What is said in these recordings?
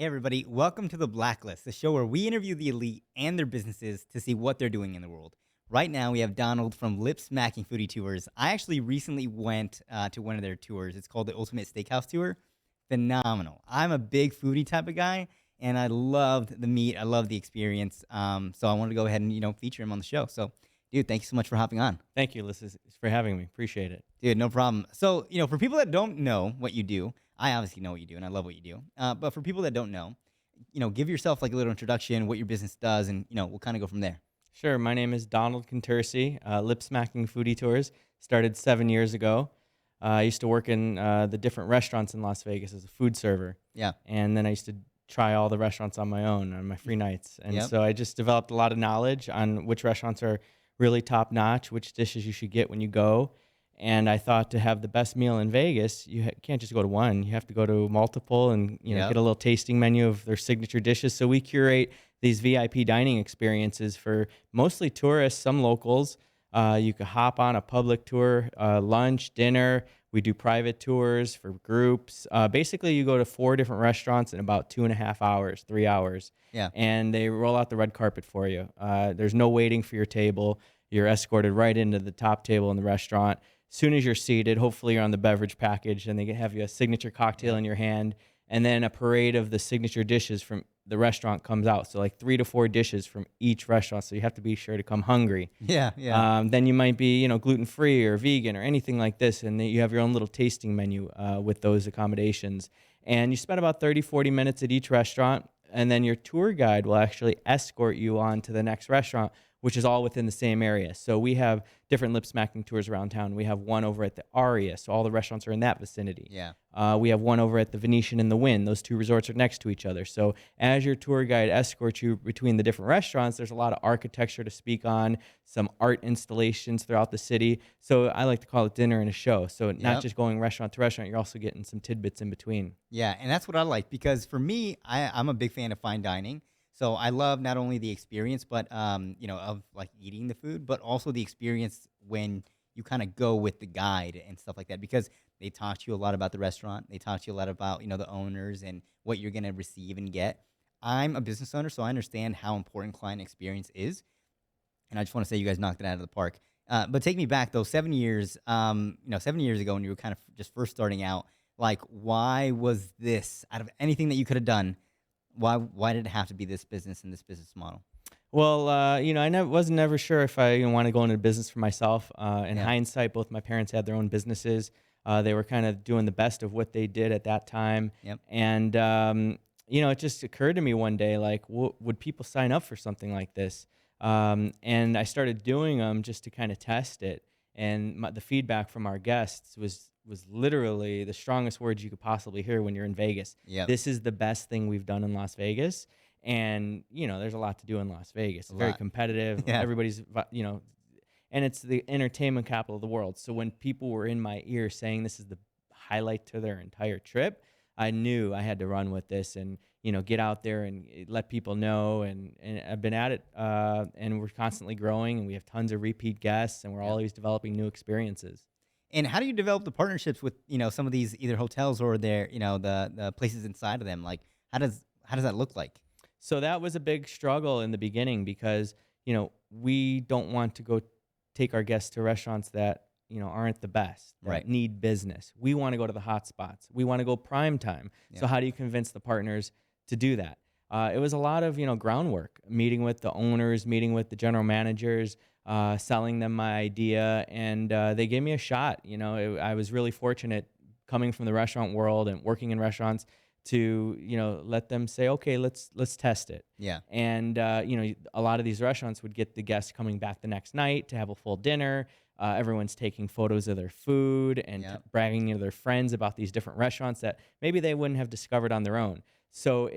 Hey, everybody, welcome to the Blacklist, the show where we interview the elite and their businesses to see what they're doing in the world. Right now, we have Donald from Lip Smacking Foodie Tours. I actually recently went to one of their tours. It's called the Ultimate Steakhouse Tour. Phenomenal. I'm a big foodie type of guy, and I loved the meat. I loved the experience. So I wanted to go ahead and feature him on the show. So, dude, thank you so much for hopping on. Thank you, Ulyses, for having me. Appreciate it. Dude, no problem. So, for people that don't know what you do, I obviously know what you do and I love what you do. But for people that don't know, give yourself like a little introduction, what your business does, and, we'll kind of go from there. Sure. My name is Donald Contursi, Lip Smacking Foodie Tours. Started 7 years ago. I used to work in the different restaurants in Las Vegas as a food server. Yeah. And then I used to try all the restaurants on my own on my free nights. And Yep. so I just developed a lot of knowledge on which restaurants are really top notch, which dishes you should get when you go. And I thought to have the best meal in Vegas, you can't just go to one. You have to go to multiple and Yep. get a little tasting menu of their signature dishes. So we curate these VIP dining experiences for mostly tourists, some locals. You could hop on a public tour, lunch, dinner. We do private tours for groups. Basically, you go to 4 different restaurants in about 2.5 hours, 3 hours, Yeah. and they roll out the red carpet for you. There's no waiting for your table. You're escorted right into the top table in the restaurant. As soon as you're seated, hopefully you're on the beverage package, and they have you a signature cocktail in your hand, and then a parade of the signature dishes from the restaurant comes out. So like 3 to 4 dishes from each restaurant. So you have to be sure to come hungry. Yeah. Yeah. Then you might be, gluten-free or vegan or anything like this, and then you have your own little tasting menu with those accommodations. And you spend about 30, 40 minutes at each restaurant, and then your tour guide will actually escort you on to the next restaurant, which is all within the same area. So we have different lip smacking tours around town. We have one over at the Aria, so all the restaurants are in that vicinity. Yeah. We have one over at the Venetian and the Wynn. Those two resorts are next to each other. So as your tour guide escorts you between the different restaurants, there's a lot of architecture to speak on, some art installations throughout the city. So I like to call it dinner and a show. So not Yep. just going restaurant to restaurant, you're also getting some tidbits in between. Yeah. And that's what I like because for me, I'm a big fan of fine dining. So I love not only the experience, but of like eating the food, but also the experience when you kind of go with the guide and stuff like that because they talk to you a lot about the restaurant. They talk to you a lot about, the owners and what you're going to receive and get. I'm a business owner, so I understand how important client experience is. And I just want to say you guys knocked it out of the park. But take me back though, 7 years, 7 years ago when you were kind of just first starting out, like why was this out of anything that you could have done? Why did it have to be this business and this business model? Well, I was never sure if I want to go into business for myself. In Yeah. hindsight, both my parents had their own businesses. They were kind of doing the best of what they did at that time. Yep. And, it just occurred to me one day, like, would people sign up for something like this? And I started doing them just to kind of test it. And the feedback from our guests was literally the strongest words you could possibly hear when you're in Vegas. Yep. This is the best thing we've done in Las Vegas. And, there's a lot to do in Las Vegas. A Very lot. competitive. Yeah. Everybody's, and it's the entertainment capital of the world. So when people were in my ear saying this is the highlight to their entire trip, I knew I had to run with this and, get out there and let people know. And I've been at it, and we're constantly growing, and we have tons of repeat guests, and we're Yeah. always developing new experiences. And how do you develop the partnerships with, some of these either hotels or their, the places inside of them? Like how does that look like? So that was a big struggle in the beginning because, we don't want to go take our guests to restaurants that, aren't the best, that Right. need business. We want to go to the hot spots. We want to go prime time. Yeah. So how do you convince the partners to do that? It was a lot of, groundwork, meeting with the owners, meeting with the general managers, selling them my idea, and they gave me a shot. I was really fortunate coming from the restaurant world and working in restaurants to let them say, okay, let's test it. Yeah. And a lot of these restaurants would get the guests coming back the next night to have a full dinner. Everyone's taking photos of their food and Yep. bragging to their friends about these different restaurants that maybe they wouldn't have discovered on their own. So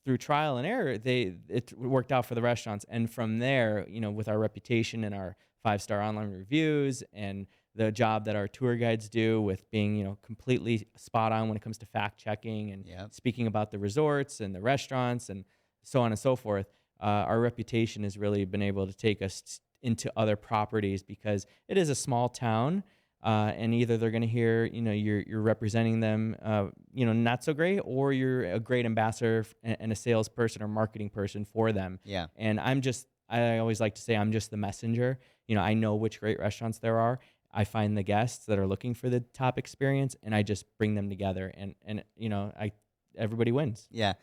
through trial and error, it worked out for the restaurants. And from there, with our reputation and our 5-star online reviews and the job that our tour guides do with being, completely spot on when it comes to fact checking and Yep. speaking about the resorts and the restaurants and so on and so forth, our reputation has really been able to take us into other properties because it is a small town. and either they're going to hear, you're representing them, not so great, or you're a great ambassador and a salesperson or marketing person for them. Yeah. And I always like to say I'm just the messenger. I know which great restaurants there are. I find the guests that are looking for the top experience, and I just bring them together, and everybody wins. Yeah.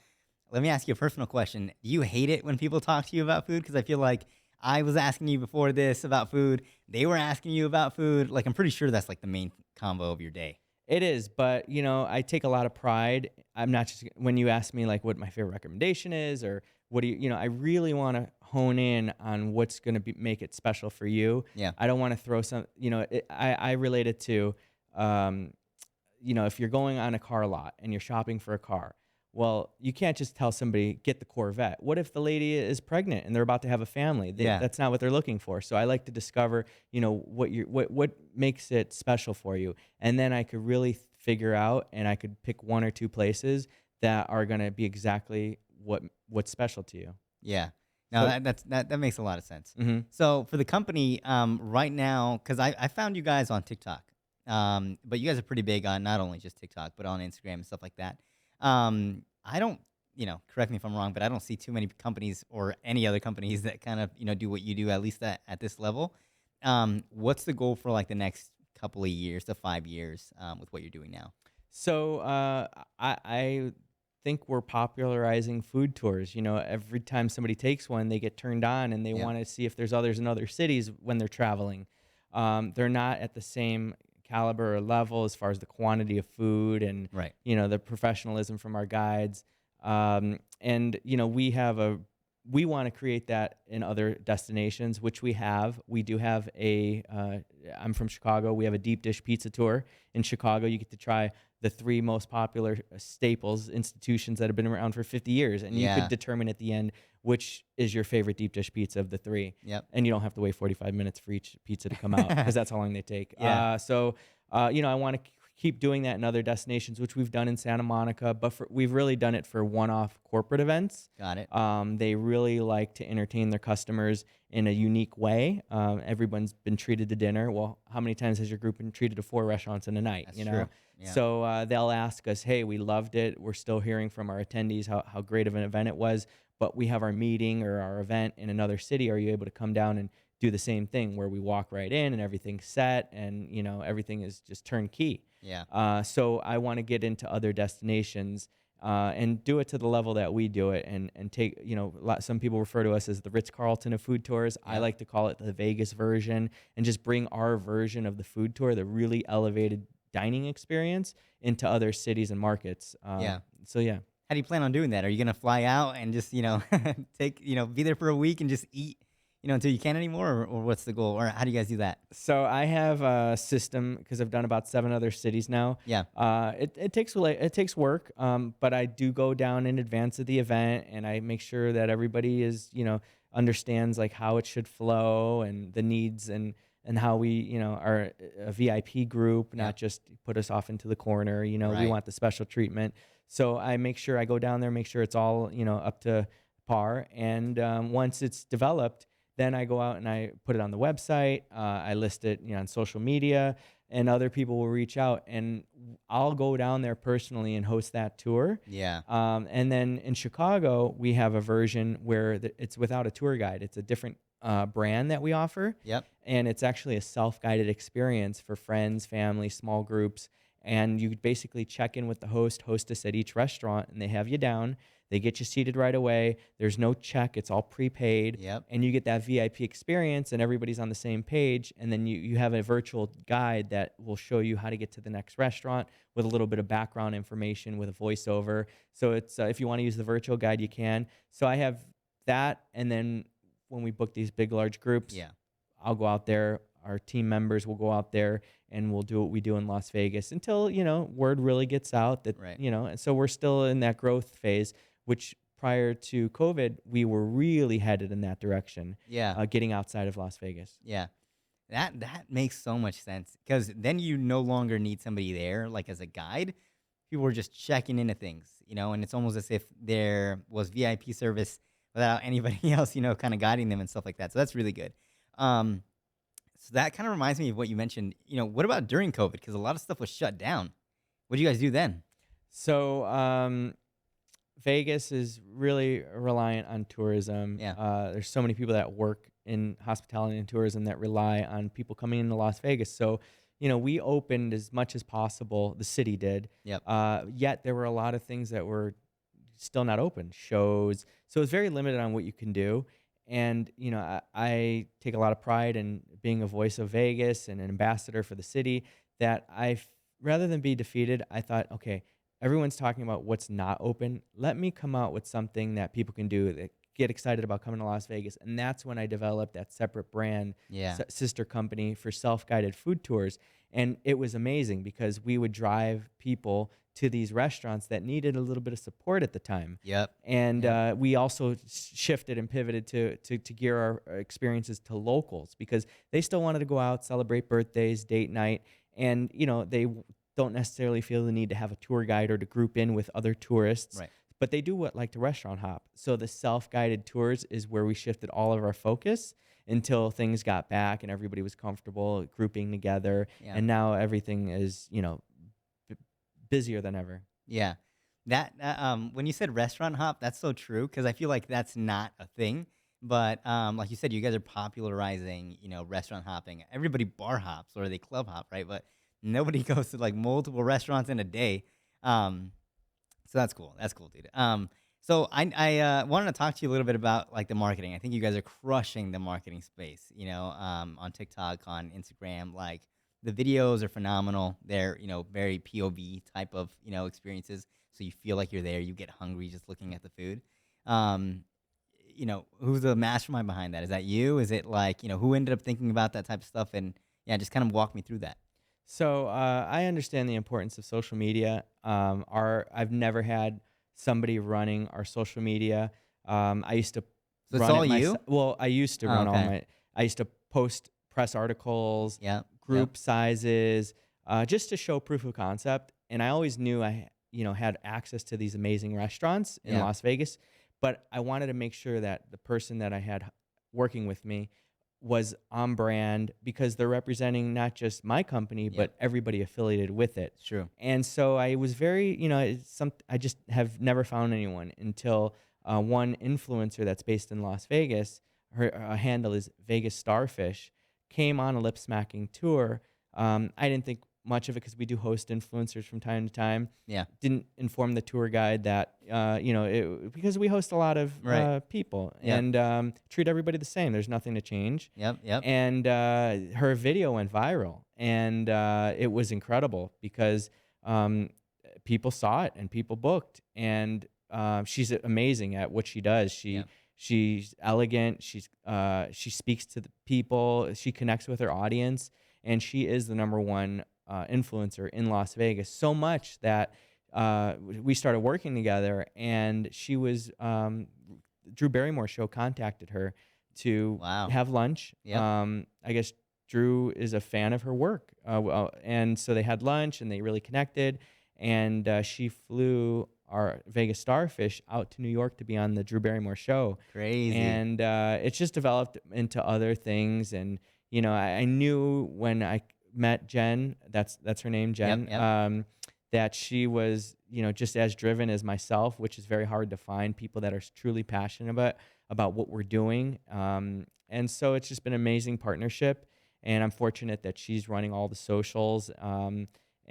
Let me ask you a personal question. Do you hate it when people talk to you about food? Because I feel like I was asking you before this about food. They were asking you about food. Like, I'm pretty sure that's like the main combo of your day. It is, but I take a lot of pride. I'm not just when you ask me like what my favorite recommendation is, or what do I really want to hone in on what's going to make it special for you. Yeah. I don't want to throw some. I relate it to, if you're going on a car lot and you're shopping for a car. Well, you can't just tell somebody, get the Corvette. What if the lady is pregnant and they're about to have a family? That's not what they're looking for. So I like to discover, what makes it special for you. And then I could really figure out, and I could pick one or two places that are going to be exactly what's special to you. Yeah. No, So- that makes a lot of sense. Mm-hmm. So for the company, right now, because I found you guys on TikTok, but you guys are pretty big on not only just TikTok, but on Instagram and stuff like that. I don't, correct me if I'm wrong, but I don't see too many companies or any other companies that kind of, do what you do, at least at this level. What's the goal for like the next couple of years to 5 years with what you're doing now? So I think we're popularizing food tours. Every time somebody takes one, they get turned on, and they want to see if there's others in other cities when they're traveling. They're not at the same caliber or level as far as the quantity of food and Right. The professionalism from our guides. And we want to create that in other destinations, which we have. We do have I'm from Chicago. We have a deep dish pizza tour in Chicago. You get to try the 3 most popular staples, institutions that have been around for 50 years. And you could determine at the end which is your favorite deep dish pizza of the 3. Yep. And you don't have to wait 45 minutes for each pizza to come out, because that's how long they take. Yeah. I want to keep doing that in other destinations, which we've done in Santa Monica, but we've really done it for one-off corporate events. Got it. They really like to entertain their customers in a unique way. Everyone's been treated to dinner. Well, how many times has your group been treated to 4 restaurants in a night? That's true. Yeah. So they'll ask us, hey, we loved it. We're still hearing from our attendees how great of an event it was, but we have our meeting or our event in another city. Are you able to come down and do the same thing, where we walk right in and everything's set and everything is just turnkey? Yeah. So I want to get into other destinations and do it to the level that we do it, and take, some people refer to us as the Ritz-Carlton of food tours. Yeah. I like to call it the Vegas version, and just bring our version of the food tour, the really elevated dining experience, into other cities and markets. So yeah. How do you plan on doing that? Are you going to fly out and just, take, be there for a week and just eat, until you can't anymore, or what's the goal? Or how do you guys do that? So I have a system, because I've done about 7 other cities now. Yeah. It takes work, but I do go down in advance of the event, and I make sure that everybody is, understands like how it should flow and the needs, and how we, are a VIP group, not just put us off into the corner. We Right. want the special treatment. So I make sure I go down there, make sure it's all, up to par. And once it's developed, then I go out and I put it on the website. I list it, on social media, and other people will reach out, and I'll go down there personally and host that tour. Yeah. And then in Chicago, we have a version where it's without a tour guide. It's a different brand that we offer. Yep. And it's actually a self-guided experience for friends, family, small groups. And you basically check in with the hostess at each restaurant, and they have you down. They get you seated right away. There's no check. It's all prepaid. Yep. And you get that VIP experience, and everybody's on the same page. And then you have a virtual guide that will show you how to get to the next restaurant, with a little bit of background information with a voiceover. So it's if you want to use the virtual guide, you can. So I have that. And then when we book these big, large groups, Yeah. I'll go out there. Our team members will go out there, and we'll do what we do in Las Vegas until, word really gets out that, Right. And so we're still in that growth phase, which prior to COVID, we were really headed in that direction. Yeah. Getting outside of Las Vegas. Yeah. That makes so much sense, because then you no longer need somebody there, like as a guide. People are just checking into things, and it's almost as if there was VIP service without anybody else, kind of guiding them and stuff like that. So that's really good. So that kind of reminds me of what you mentioned. What about during COVID? Because a lot of stuff was shut down. What did you guys do then? So Vegas is really reliant on tourism. Yeah. There's so many people that work in hospitality and tourism that rely on people coming into Las Vegas. So, we opened as much as possible. The city did. Yep. Yet there were a lot of things that were still not open. Shows. So it's very limited on what you can do. And I take a lot of pride in being a voice of Vegas and an ambassador for the city. That rather than be defeated, I thought, okay, everyone's talking about what's not open. Let me come out with something that people can do that get excited about coming to Las Vegas. And that's when I developed that separate brand, Yeah. sister company for self-guided food tours. And it was amazing because we would drive people to these restaurants that needed a little bit of support at the time. Yep. And Yep. we also shifted and pivoted to gear our experiences to locals because they still wanted to go out, celebrate birthdays, date night. And, they don't necessarily feel the need to have a tour guide or to group in with other tourists, Right. but they do like to restaurant hop. So the self-guided tours is where we shifted all of our focus until things got back and everybody was comfortable grouping together. Yeah. And now everything is, busier than ever. Yeah. That when you said restaurant hop, that's so true because I feel like that's not a thing. But like you said, you guys are popularizing, restaurant hopping. Everybody bar hops or they club hop, right? But nobody goes to like multiple restaurants in a day. So that's cool. That's cool, dude. So I wanted to talk to you a little bit about like the marketing. I think you guys are crushing the marketing space. On TikTok, on Instagram, like the videos are phenomenal. They're very POV type of experiences. So you feel like you're there. You get hungry just looking at the food. Um, who's the mastermind behind that? Is that you? Is it like who ended up thinking about that type of stuff? And yeah, just kind of walk me through that. So I understand the importance of social media. I've never had somebody running our social media. I used to So it's run all it you? Well, I used to Oh, run all okay. my. I used to post press articles, Yep. group sizes, just to show proof of concept. And I always knew I had access to these amazing restaurants in Yeah. Las Vegas, but I wanted to make sure that the person that I had working with me was on brand because they're representing not just my company, Yep. but everybody affiliated with it. It's true. And so I was very, I just have never found anyone until one influencer that's based in Las Vegas, her handle is Vegas Starfish, came on a lip smacking tour. I didn't think much of it because we do host influencers from time to time. Yeah. Didn't inform the tour guide that, because we host a lot of Right. people Yep. and treat everybody the same. There's nothing to change. Yep. Yep. And her video went viral, and it was incredible because people saw it and people booked. And she's amazing at what she does. Yeah. She's elegant. She speaks to the people. She connects with her audience, and she is the number one influencer in Las Vegas. So much that we started working together, and she was Drew Barrymore's show contacted her to Wow. have lunch. Yep. I guess Drew is a fan of her work, and so they had lunch and they really connected. And she flew our Vegas Starfish out to New York to be on the Drew Barrymore show. Crazy. And it's just developed into other things. And I knew when I met Jen, that's her name, Jen, Yep. that she was just as driven as myself, which is very hard to find people that are truly passionate about what we're doing. And so it's just been an amazing partnership, and I'm fortunate that she's running all the socials.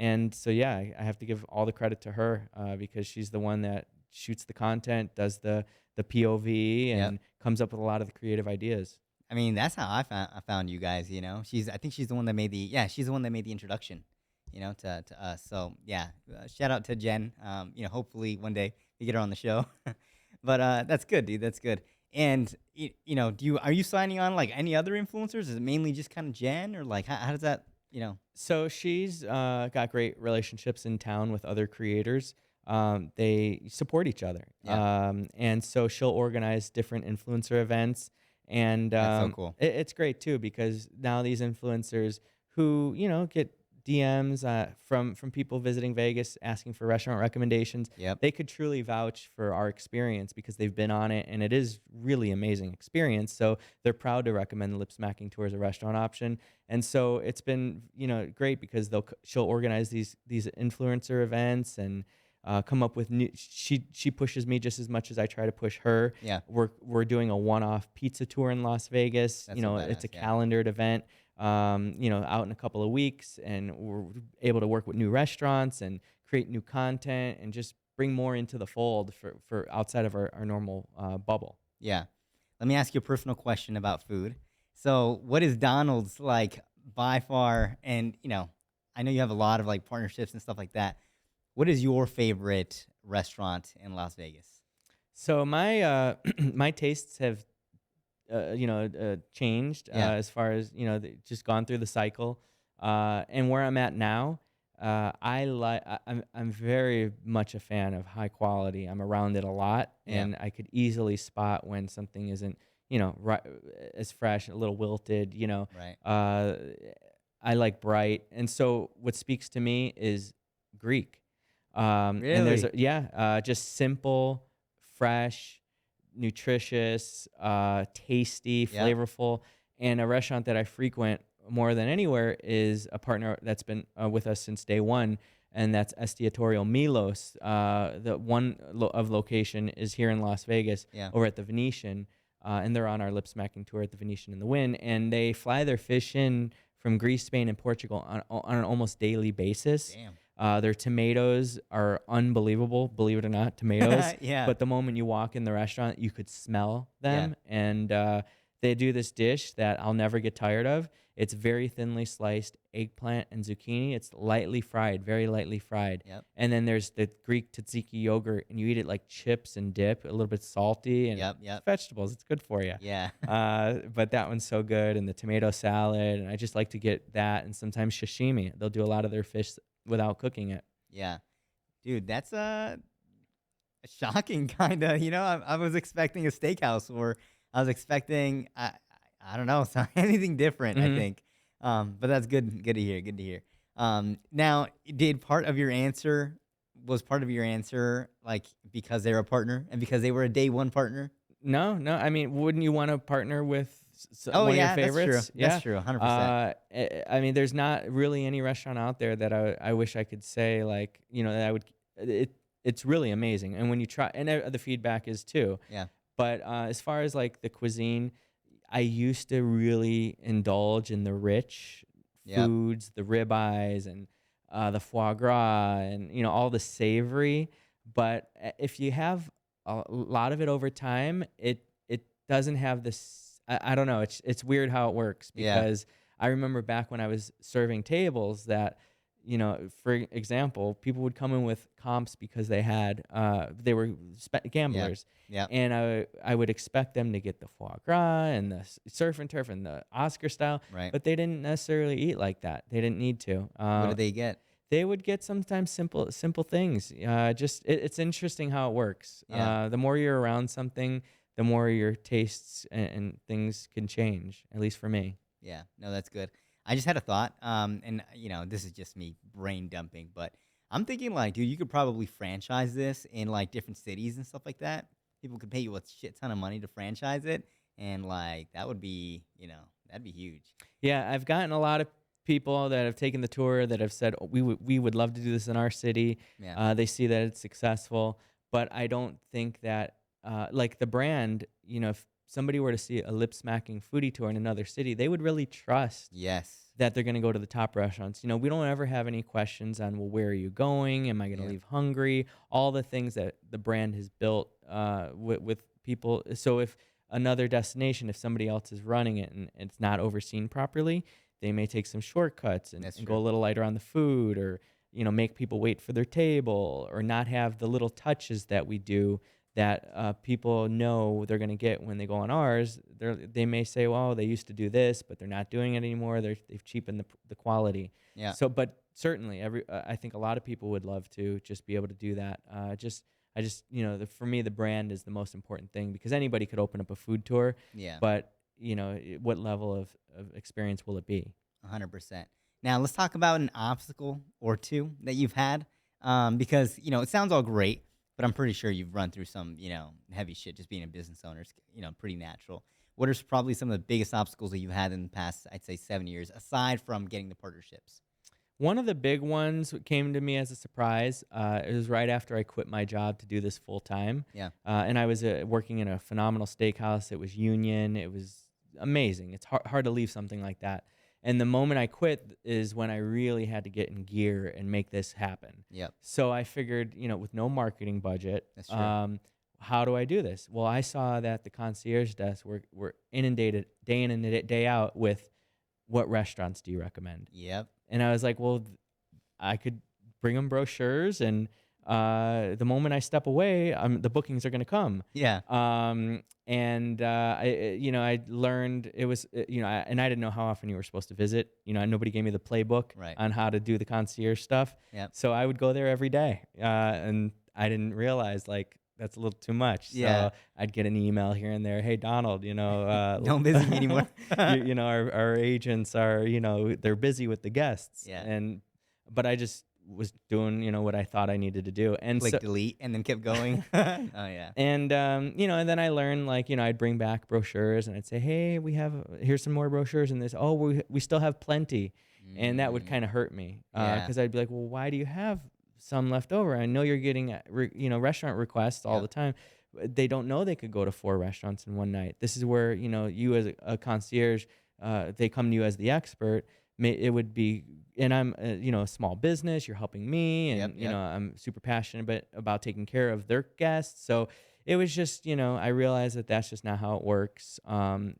And so yeah, I have to give all the credit to her because she's the one that shoots the content, does the POV, and Yep. comes up with a lot of the creative ideas. I mean, that's how I found you guys. I think she's the one that made she's the one that made the introduction. To us. So yeah, shout out to Jen. Hopefully one day we get her on the show. But that's good, dude. That's good. And are you signing on like any other influencers? Is it mainly just kind of Jen, or like how does that? So she's got great relationships in town with other creators. They support each other. Yeah. And so she'll organize different influencer events. And That's so cool. it's great too because now these influencers who, get DMs from people visiting Vegas asking for restaurant recommendations. Yep. They could truly vouch for our experience because they've been on it, and it is really amazing experience. So they're proud to recommend the Lip Smacking Tour as a restaurant option. And so it's been, great because she'll organize these influencer events and come up with new. She pushes me just as much as I try to push her. Yeah. We're doing a one-off pizza tour in Las Vegas. That's so It's a badass, yeah. calendared event. Out in a couple of weeks, and we're able to work with new restaurants and create new content and just bring more into the fold for outside of our normal bubble. Yeah. Let me ask you a personal question about food. So, what is Donald's like by far? And I know you have a lot of like partnerships and stuff like that. What is your favorite restaurant in Las Vegas? So my my tastes have changed Yeah. as far as just gone through the cycle, and where I'm at now. I'm very much a fan of high quality. I'm around it a lot, Yeah. and I could easily spot when something isn't right, as fresh, a little wilted. Right. I like bright, and so what speaks to me is Greek. And there's Really? just simple, fresh, nutritious, tasty, Yeah. flavorful. And a restaurant that I frequent more than anywhere is a partner that's been with us since day one, and that's Estiatorio Milos. The of location is here in Las Vegas, Yeah. over at the Venetian, and they're on our lip smacking tour at the Venetian and the Wynn, and they fly their fish in from Greece, Spain, and Portugal on an almost daily basis. Damn. Their tomatoes are unbelievable, believe it or not, tomatoes. Yeah. But the moment you walk in the restaurant, you could smell them. And they do this dish that I'll never get tired of. It's very thinly sliced eggplant and zucchini. It's lightly fried, very lightly fried. Yep. And then there's the Greek tzatziki yogurt, and you eat it like chips and dip, a little bit salty, and Yep. it's vegetables. It's good for you. Yeah. But that one's so good, and the tomato salad, and I just like to get that, and sometimes sashimi. They'll do a lot of their fish without cooking it. Yeah. Dude, that's shocking kind of. I was expecting a steakhouse, or I was expecting I don't know, anything different, I Mhm. think. But that's good to hear. Good to hear. Now, was part of your answer like because they're a partner and because they were a day one partner? No. I mean, wouldn't you want to partner with Oh one yeah, of your favorites? That's true. 100%. I mean, there's not really any restaurant out there that I wish I could say like that I would. It's really amazing, and when you try, and the feedback is too. Yeah. But as far as like the cuisine, I used to really indulge in the rich Yep. foods, the ribeyes, and the foie gras, and all the savory. But if you have a lot of it over time, it doesn't have this. I don't know. It's weird how it works, Yeah. because I remember back when I was serving tables that, for example, people would come in with comps because they were gamblers. Yeah. And I would expect them to get the foie gras and the surf and turf and the Oscar style, Right. but they didn't necessarily eat like that. They didn't need to. What did they get? They would get sometimes simple things. It's interesting how it works. Yeah. The more you're around something, the more your tastes and things can change. At least for me. Yeah, no, that's good. I just had a thought, and this is just me brain dumping, but I'm thinking like, dude, you could probably franchise this in like different cities and stuff like that. People could pay you a shit ton of money to franchise it, and like that would be, that'd be huge. Yeah, I've gotten a lot of people that have taken the tour that have said, "Oh, we would love to do this in our city." Yeah. They see that it's successful, but I don't think that like the brand, if somebody were to see a lip smacking foodie tour in another city, they would really trust Yes. that they're going to go to the top restaurants. We don't ever have any questions on, well, where are you going? Am I going to Yeah. leave hungry? All the things that the brand has built with people. So if another destination, if somebody else is running it and it's not overseen properly, they may take some shortcuts and That's go a true. little lighter on the food, or make people wait for their table, or not have the little touches that we do that people know they're going to get when they go on ours. They may say, well, they used to do this, but they're not doing it anymore. They've cheapened the quality. Yeah. So, but certainly, I think a lot of people would love to just be able to do that. For me, the brand is the most important thing, because anybody could open up a food tour, Yeah. but what level of experience will it be? 100%. Now let's talk about an obstacle or two that you've had, because it sounds all great, but I'm pretty sure you've run through some heavy shit. Just being a business owner, it's pretty natural. What are probably some of the biggest obstacles that you've had in the past, I'd say, 7 years, aside from getting the partnerships? One of the big ones came to me as a surprise. It was right after I quit my job to do this full time. Yeah. And I was working in a phenomenal steakhouse. It was union. It was amazing. It's hard to leave something like that. And the moment I quit is when I really had to get in gear and make this happen. Yep. So I figured, with no marketing budget, That's true. how do I do this? Well, I saw that the concierge desks were inundated day in and day out with, what restaurants do you recommend? Yep. And I was like, well, I could bring them brochures, and the moment I step away, the bookings are going to come. Yeah. I learned it was, and I didn't know how often you were supposed to visit. Nobody gave me the playbook Right. on how to do the concierge stuff. Yep. So I would go there every day, and I didn't realize that's a little too much. Yeah. So I'd get an email here and there. Hey, Donald, Don't visit me anymore. our agents are, they're busy with the guests. Yeah. But I just was doing, what I thought I needed to do. And Click so, delete and then kept going. Oh yeah. and then I learned, I'd bring back brochures and I'd say, hey, here's some more brochures and this. Oh, we still have plenty. And that would kind of hurt me. Yeah. Cause I'd be like, well, why do you have some left over? I know you're getting, restaurant requests all Yep. the time. They don't know they could go to 4 restaurants in one night. This is where, you as a concierge, they come to you as the expert. It would be, and I'm, a small business. You're helping me, and Yep. I'm super passionate about taking care of their guests. So it was just, I realized that that's just not how it works.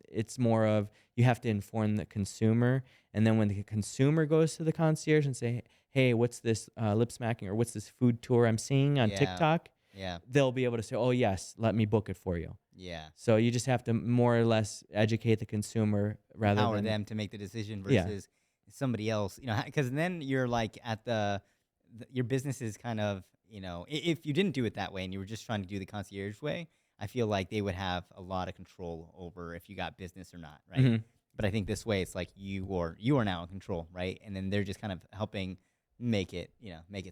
It's more of, you have to inform the consumer, and then when the consumer goes to the concierge and say, hey, what's this lip smacking, or what's this food tour I'm seeing on Yeah. TikTok? Yeah. They'll be able to say, oh yes, let me book it for you. Yeah. So you just have to more or less educate the consumer rather Empower than them to make the decision Yeah. versus somebody else. Because then you're like at your business is kind of if you didn't do it that way and you were just trying to do the concierge way, I feel like they would have a lot of control over if you got business or not, right? Mhm. But I think this way it's like you are now in control, right? And then they're just kind of helping make it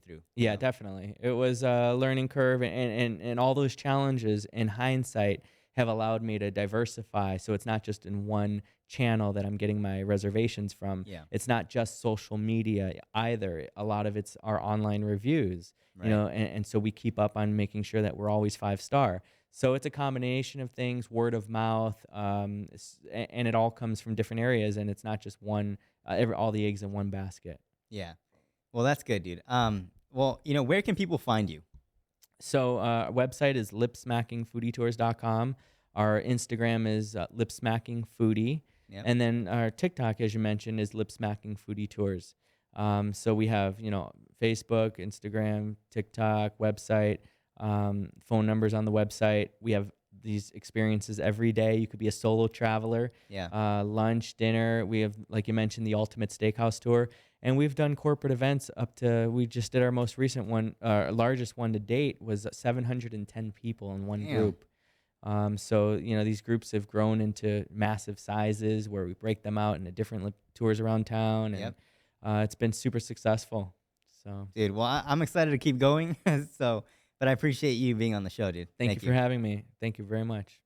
through. Yeah, definitely. It was a learning curve, and all those challenges in hindsight have allowed me to diversify. So it's not just in one channel that I'm getting my reservations from. Yeah. It's not just social media either. A lot of it's our online reviews, Right. and so we keep up on making sure that we're always 5-star. So it's a combination of things, word of mouth, and it all comes from different areas, and it's not just one, all the eggs in one basket. Yeah. Well, that's good, dude. Well, where can people find you? So our website is lipsmackingfoodietours.com. Our Instagram is Lip Smacking Foodie. Yep. And then our TikTok, as you mentioned, is Lip Smacking Foodie Tours. So we have, Facebook, Instagram, TikTok, website, phone numbers on the website. We have these experiences every day. You could be a solo traveler. Yeah. Lunch, dinner. We have, like you mentioned, the ultimate steakhouse tour. And we've done corporate events up to, we just did our most recent one, our largest one to date was 710 people in one Damn. group. So, these groups have grown into massive sizes where we break them out into different tours around town. And Yep. It's been super successful. So Dude, well, I'm excited to keep going. But I appreciate you being on the show, dude. thank you for having me. Thank you very much.